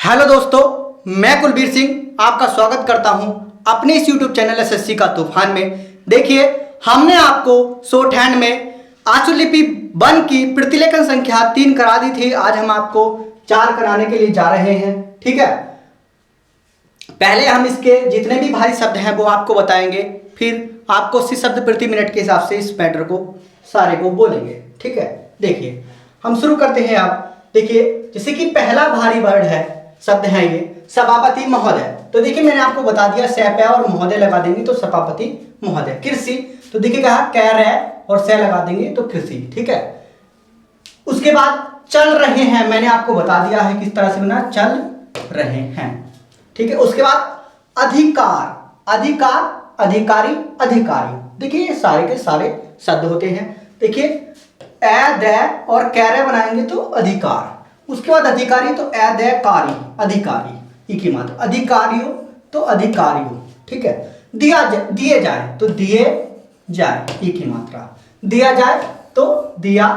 Hello दोस्तों, मैं कुलबीर सिंह आपका स्वागत करता हूं अपने इस यूट्यूब चैनल एसएससी का तूफान में। देखिए, हमने आपको शॉर्ट हैंड में आशुलिपि 1 की प्रतिलेखन संख्या 3 करा दी थी। आज हम आपको 4 कराने के लिए जा रहे हैं। ठीक है, पहले हम इसके जितने भी भारी शब्द हैं वो आपको बताएंगे, फिर आपको 80 शब्द प्रति मिनट के हिसाब से इस मैटर को सारे को बोलेंगे। ठीक है, देखिए हम शुरू करते हैं। आप देखिए, जैसे कि पहला भारी वर्ड है, शब्द है ये सभापति महोदय। तो देखिए मैंने आपको बता दिया, सैप्या और महोदय लगा देंगे तो सभापति महोदय। कृषि, तो देखिए कहा कैर है और से लगा देंगे तो कृषि। ठीक है, उसके बाद चल रहे हैं, मैंने आपको बता दिया है किस तरह से बना, चल रहे हैं। ठीक है, उसके बाद अधिकार, अधिकार, अधिकारी, अधिकारी। देखिए ये सारे के सारे शब्द होते हैं। देखिए ए दे और कैरे बनाएंगे तो अधिकार। उसके बाद अधिकारी तो ए दे कारी, अधिकारी की मात्रा, अधिकारियों तो अधिकारियों। ठीक है, दिए जाए तो दिए जाए की मात्रा, दिया जाए तो दिया,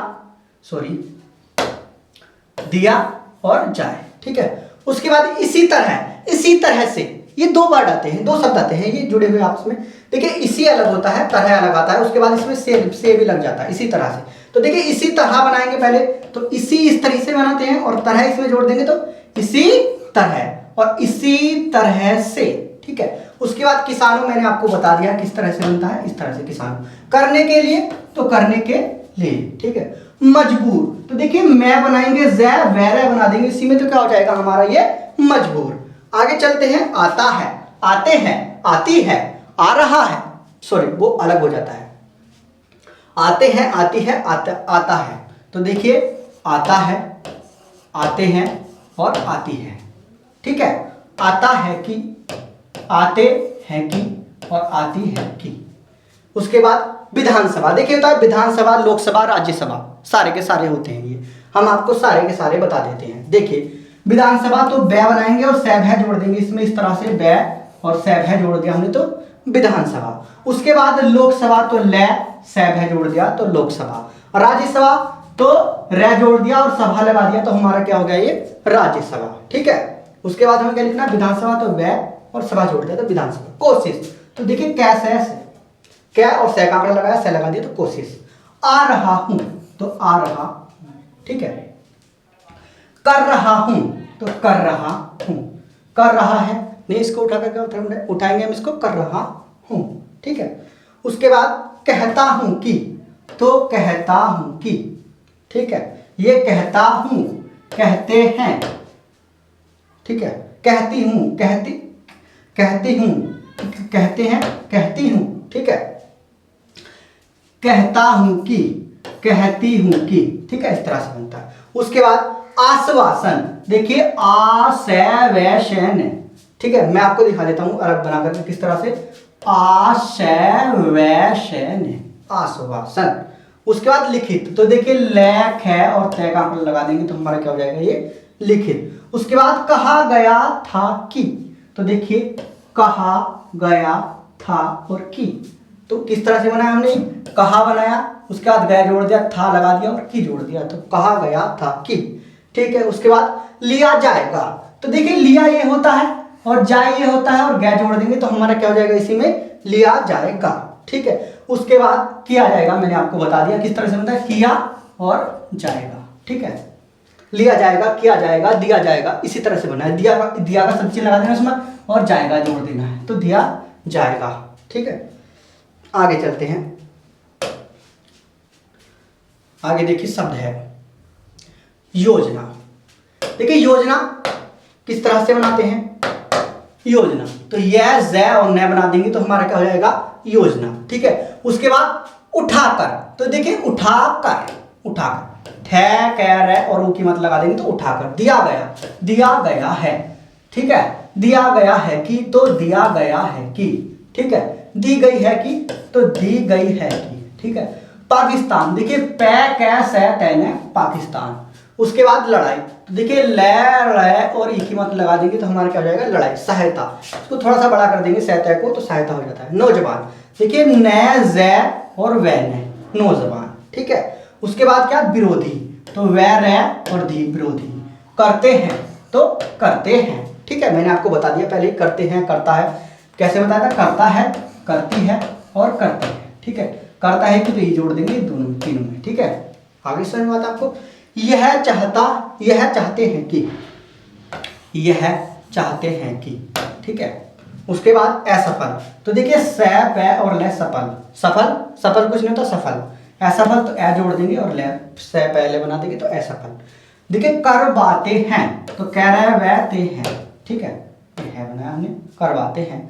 दिया और जाए। ठीक है, उसके बाद इसी तरह से ये 2 वर्ड आते हैं, 2 शब्द आते हैं, ये जुड़े हुए आपस में। देखिए इसी अलग होता है, तरह अलग आता है, उसके बाद इसमें से भी लग जाता है इसी तरह से। तो देखिए इसी तरह बनाएंगे पहले, तो इसी इस तरह से बनाते हैं और तरह इसमें जोड़ देंगे तो इसी तरह और इसी तरह से। ठीक है, उसके बाद किसानों, मैंने आपको बता दिया किस तरह से बनता है, इस तरह से किसानों। करने के लिए तो करने के लिए। ठीक है, मजबूर, तो देखिए मैं बनाएंगे जै वैर बना देंगे, इसी में तो क्या हो जाएगा हमारा ये मजबूर। आगे चलते हैं, आता है, आते हैं, आती है, आ रहा है, वो अलग हो जाता है। आते हैं, आती है, आता है। तो देखिए आता है, आते हैं और आती है। ठीक है, आता है कि, आते हैं कि और आती है कि। उसके बाद विधानसभा, देखिए होता है विधानसभा, लोकसभा, राज्यसभा, सारे के सारे होते हैं ये, हम आपको सारे के सारे बता देते हैं। देखिए विधानसभा तो बै बनाएंगे और सै भै जोड़ देंगे इसमें, इस तरह से बै और सै भै जोड़ दिया हमने तो विधानसभा। उसके बाद लोकसभा तो लै सै भै जोड़ दिया तो लोकसभा। राज्यसभा तो रै जोड़ दिया और सभा लगा दिया तो हमारा क्या हो गया ये राज्यसभा। ठीक है, उसके बाद हमें क्या लिखना, विधानसभा तो बै और सभा जोड़ दिया तो विधानसभा। कोशिश, तो देखिए कैसे क्या और सै का आंकड़ा लगाया, सै लगा दिया तो कोशिश। आ रहा हूं तो आ रहा हूं। ठीक है, कर रहा हूं तो कर रहा हूं, कर रहा है नहीं, इसको उठा करके उठाएंगे हम, इसको कर रहा हूं। ठीक है, उसके बाद कहता हूं कि तो कहता हूं कि। ठीक है, ये कहता हूं, कहते हैं। ठीक है, कहती हूं, कहती हूं, कहते हैं, कहती हूं। ठीक है, कहता हूं कि, कहती हूं कि। ठीक है, इस तरह से बनता है। उसके बाद आश्वासन, देखिए आश्वासन। ठीक है, मैं आपको दिखा देता हूं अलग बना करके किस तरह से, आश्वासन, आश्वासन। उसके बाद लिखित, तो देखिए लेख है और तय का आंकड़ा लगा देंगे तो हमारा क्या हो जाएगा ये लिखित। उसके बाद कहा गया था कि, तो देखिए कहा गया था और की, तो किस तरह से बनाया हमने, कहा बनाया, उसके बाद गया जोड़ दिया, था लगा दिया और की जोड़ दिया तो कहा गया था कि। ठीक है, उसके बाद लिया जाएगा, तो देखिए लिया ये होता है और जाए ये होता है और गया जोड़ देंगे तो हमारा क्या हो जाएगा, इसी में लिया जाएगा। ठीक है, उसके बाद किया जाएगा, मैंने आपको बता दिया किस तरह से बनता है, किया और जाएगा। ठीक है, लिया जाएगा, किया जाएगा, दिया जाएगा, इसी तरह से बना है। दिया का सब चीज लगा देना उसमें और जाएगा जोड़ देना है तो दिया जाएगा। ठीक है, आगे चलते हैं। आगे देखिए शब्द है योजना। देखिए योजना किस तरह से बनाते हैं, योजना तो यह जै और न बना देंगे तो हमारा क्या हो जाएगा योजना। ठीक है, उसके बाद उठाकर, तो देखिए उठाकर, उठाकर थे कह रहे और ऊ की मत लगा देंगे तो उठाकर। दिया गया, दिया गया है। ठीक है, दिया गया है कि तो दिया गया है कि। ठीक है, दी गई है कि तो दी गई है कि। ठीक है, पाकिस्तान, देखिए पै कै सै तैने पाकिस्तान। उसके बाद लड़ाई, तो देखिए लड़ाई और ई की मत लगा देंगे तो हमारा क्या हो जाएगा लड़ाई। सहायता, इसको थोड़ा सा बड़ा कर देंगे सहायता को तो सहायता हो जाता है। नौजवान, देखिए न जै और वै ने, नौजवान। ठीक है, उसके बाद क्या विरोधी, तो वै रै और धी विरोधी। करते हैं, तो करते हैं। ठीक है, मैंने आपको बता दिया पहले ही, करते हैं, करता है कैसे बताया था, करता है, करती है और करते हैं। ठीक है, करता है कि तो ये जोड़ देंगे दोनों में, तीनों में। ठीक है, आगे समझ में आता आपको। यह चाहता, यह चाहते हैं कि, यह चाहते हैं कि। ठीक है, उसके बाद असफल, तो देखिए स प और ल सफल, सफल सफल कुछ नहीं होता, सफल, असफल तो ए जोड़ देंगे और ल स पहले बना देंगे तो असफल। देखिए करवाते हैं तो करवाते हैं। ठीक है, ये है बनाया हमने, करवाते हैं।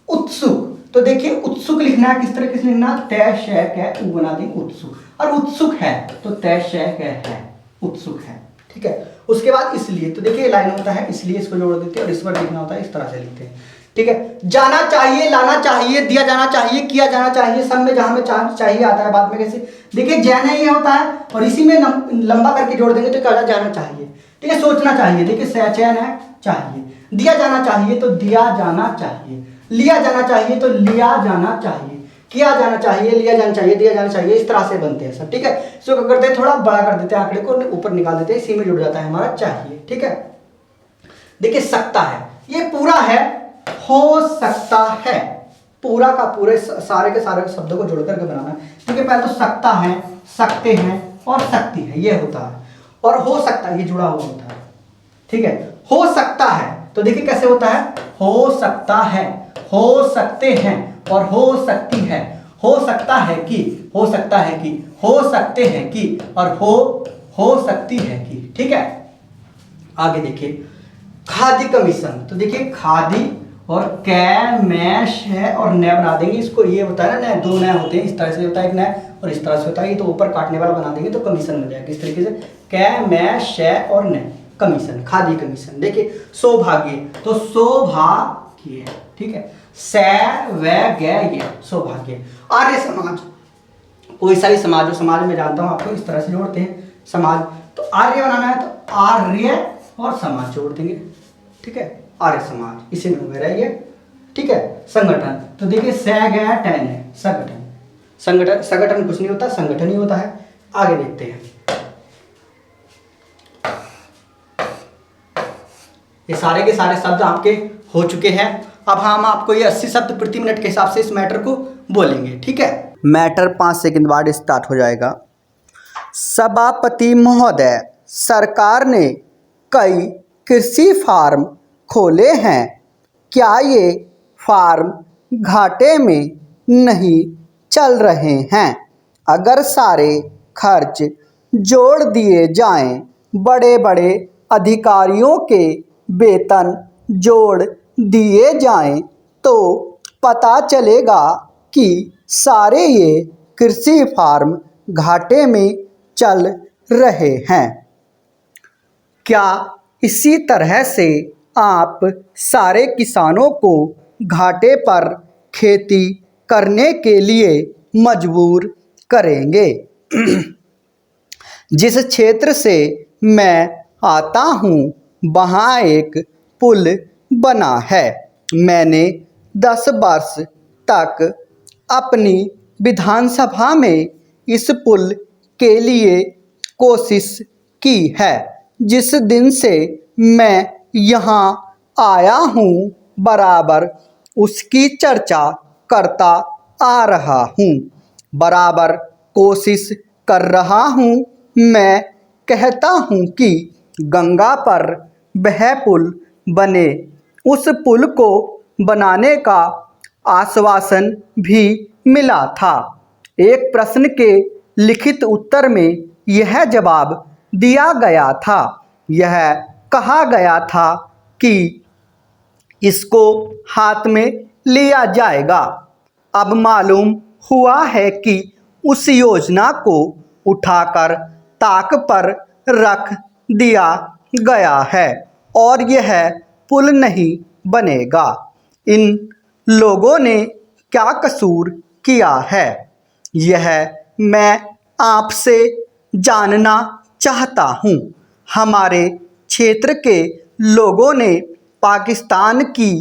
उत्सुक, तो देखिए उत्सुक लिखना है, किस तरीके से लिखना, तय शय क उ बना देंगे उत्सुक, और उत्सुक है तो तय शय क है, उत्सुक है। ठीक है, उसके बाद इसलिए, तो देखिए लाइन होता है इसलिए, इसको जोड़ देते हैं और इस पर लिखना होता है, इस तरह से लिखते हैं। ठीक है, जाना चाहिए, लाना चाहिए, दिया जाना चाहिए, किया जाना चाहिए, सब में जहां में चाहिए आता है, बाद में कैसे, देखिए जाना ये होता है और इसी में लंबा करके जोड़ देंगे तो क्या जाना चाहिए। ठीक है, सोचना चाहिए, देखिए चैन है चाहिए, दिया जाना चाहिए तो दिया जाना चाहिए, लिया जाना चाहिए तो लिया जाना चाहिए, किया जाना चाहिए, लिया जाना चाहिए, दिया जाना चाहिए, इस तरह से बनते हैं सब। ठीक है, इसको क्या करते हैं, थोड़ा बड़ा कर देते हैं, आंकड़े को ऊपर निकाल देते हैं, इसी में जुड़ जाता है हमारा चाहिए। ठीक है, देखिए सकता है, ये पूरा है, हो सकता है, पूरा का पूरे सारे के सारे शब्दों को जोड़ करके बनाना है। ठीक है, पहले तो सकता है, सकते हैं और सकती है, ये होता है, और हो सकता है ये जुड़ा हुआ होता है। ठीक है, हो सकता है तो देखिए कैसे होता है, हो सकता है, हो सकते हैं और हो सकती है, हो सकता है कि, हो सकता है कि, हो सकते हैं कि, और हो सकती है कि। ठीक है, आगे देखिए खादी कमीशन, तो देखिए खादी और कै मैश है और न बना देंगे इसको, ये होता है ना, दो न होते हैं, इस तरह से होता है एक न और इस तरह से होता है, ये तो ऊपर काटने वाला बना देंगे तो कमीशन हो जाएगा। इस तरीके से कै मैश है और न, कमीशन, खादी कमीशन। देखिए सौभाग्य, तो सौभाग्य। ठीक है, सौभाग्य, सौभाग्य। आर्य समाज, कोई सा भी समाज हो, समाज में जानता हूं आपको इस तरह से जोड़ते हैं समाज, तो आर्य बनाना है तो आर्य और समाज जोड़ देंगे। ठीक है, आर्य समाज, इसी में वगैरह ये। ठीक है, संगठन, तो देखिए संगठन है, संगठन, संगठन, संगठन कुछ नहीं होता, संगठन ही होता है। आगे देखते हैं, ये सारे के सारे शब्द आपके हो चुके हैं। अब हम आपको ये 80 शब्द प्रति मिनट के हिसाब से इस मैटर को बोलेंगे। ठीक है, मैटर 5 सेकंड बाद स्टार्ट हो जाएगा। सभापति महोदय, सरकार ने कई कृषि फार्म खोले हैं, क्या ये फार्म घाटे में नहीं चल रहे हैं? अगर सारे खर्च जोड़ दिए जाएं, बड़े बड़े अधिकारियों के वेतन जोड़ दिए जाएं, तो पता चलेगा कि सारे ये कृषि फार्म घाटे में चल रहे हैं। क्या इसी तरह से आप सारे किसानों को घाटे पर खेती करने के लिए मजबूर करेंगे? जिस क्षेत्र से मैं आता हूँ वहाँ एक पुल बना है। मैंने 10 वर्ष तक अपनी विधानसभा में इस पुल के लिए कोशिश की है। जिस दिन से मैं यहाँ आया हूँ बराबर उसकी चर्चा करता आ रहा हूँ, बराबर कोशिश कर रहा हूँ। मैं कहता हूँ कि गंगा पर वह पुल बने। उस पुल को बनाने का आश्वासन भी मिला था। एक प्रश्न के लिखित उत्तर में यह जवाब दिया गया था, यह कहा गया था कि इसको हाथ में लिया जाएगा। अब मालूम हुआ है कि उस योजना को उठाकर ताक पर रख दिया गया है और यह पुल नहीं बनेगा। इन लोगों ने क्या कसूर किया है, यह मैं आपसे जानना चाहता हूँ। हमारे क्षेत्र के लोगों ने पाकिस्तान की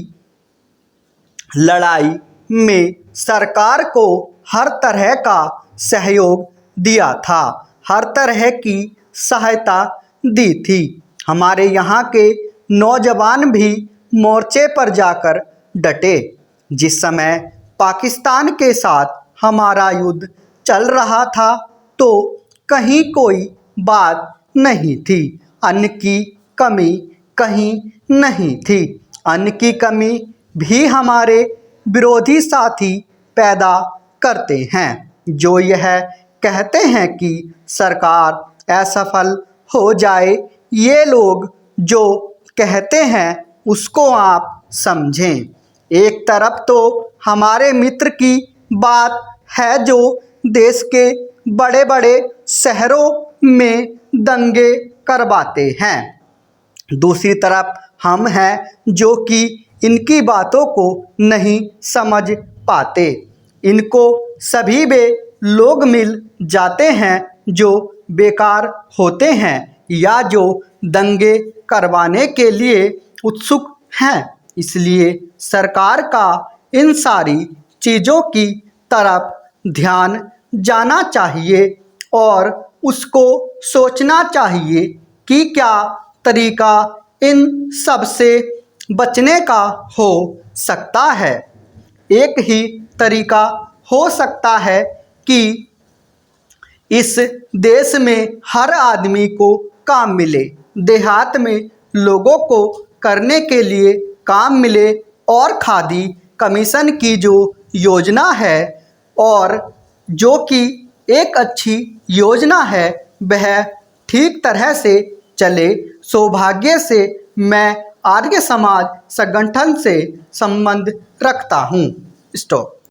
लड़ाई में सरकार को हर तरह का सहयोग दिया था, हर तरह की सहायता दी थी। हमारे यहाँ के नौजवान भी मोर्चे पर जाकर डटे। जिस समय पाकिस्तान के साथ हमारा युद्ध चल रहा था तो कहीं कोई बात नहीं थी, अन्न की कमी कहीं नहीं थी। अन्न की कमी भी हमारे विरोधी साथी पैदा करते हैं, जो यह कहते हैं कि सरकार असफल हो जाए। ये लोग जो कहते हैं उसको आप समझें। एक तरफ तो हमारे मित्र की बात है जो देश के बड़े बड़े शहरों में दंगे करवाते हैं, दूसरी तरफ हम हैं जो कि इनकी बातों को नहीं समझ पाते। इनको सभी वे लोग मिल जाते हैं जो बेकार होते हैं या जो दंगे करवाने के लिए उत्सुक हैं। इसलिए सरकार का इन सारी चीज़ों की तरफ ध्यान जाना चाहिए और उसको सोचना चाहिए कि क्या तरीका इन सब से बचने का हो सकता है। एक ही तरीका हो सकता है कि इस देश में हर आदमी को काम मिले, देहात में लोगों को करने के लिए काम मिले और खादी कमीशन की जो योजना है और जो कि एक अच्छी योजना है वह ठीक तरह से चले। सौभाग्य से मैं आर्य समाज संगठन से संबंध रखता हूँ। स्टॉप।